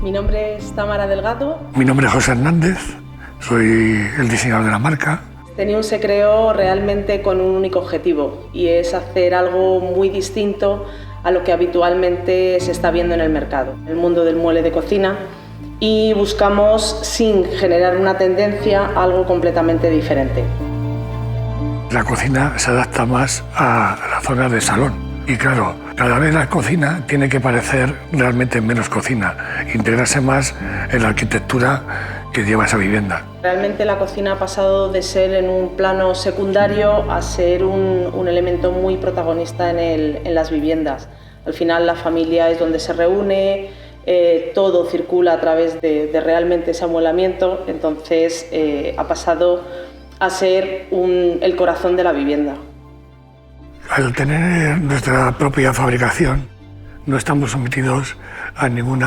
Mi nombre es Tamara Delgado. Mi nombre es José Hernández, soy el diseñador de la marca. Tenium se creó realmente con un único objetivo y es hacer algo muy distinto a lo que habitualmente se está viendo en el mercado, el mundo del mueble de cocina, y buscamos, sin generar una tendencia, algo completamente diferente. La cocina se adapta más a la zona de salón y claro, cada vez la cocina tiene que parecer realmente menos cocina, integrarse más en la arquitectura que lleva esa vivienda. Realmente la cocina ha pasado de ser en un plano secundario a ser un elemento muy protagonista en las viviendas. Al final la familia es donde se reúne, todo circula a través de realmente ese amueblamiento, entonces ha pasado a ser el corazón de la vivienda. Al tener nuestra propia fabricación, no estamos sometidos a ningún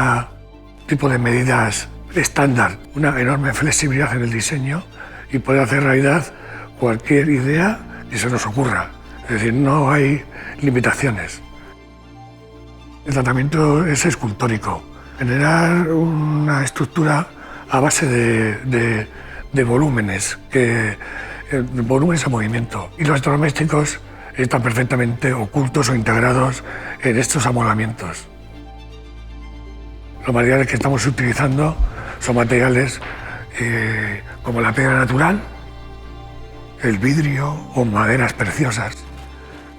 tipo de medidas estándar, una enorme flexibilidad en el diseño y poder hacer realidad cualquier idea que se nos ocurra. Es decir, no hay limitaciones. El tratamiento es escultórico, generar una estructura a base de volúmenes, volúmenes en movimiento. Y los electrodomésticos están perfectamente ocultos o integrados en estos amoldamientos. Los materiales que estamos utilizando son materiales como la piedra natural, el vidrio o maderas preciosas.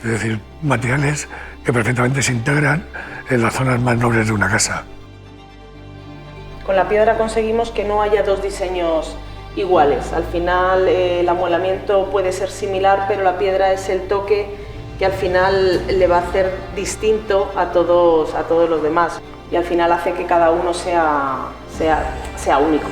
Es decir, materiales que perfectamente se integran en las zonas más nobles de una casa. Con la piedra conseguimos que no haya dos diseños iguales. Al final el amueblamiento puede ser similar, pero la piedra es el toque que al final le va a hacer distinto a todos los demás y al final hace que cada uno sea único.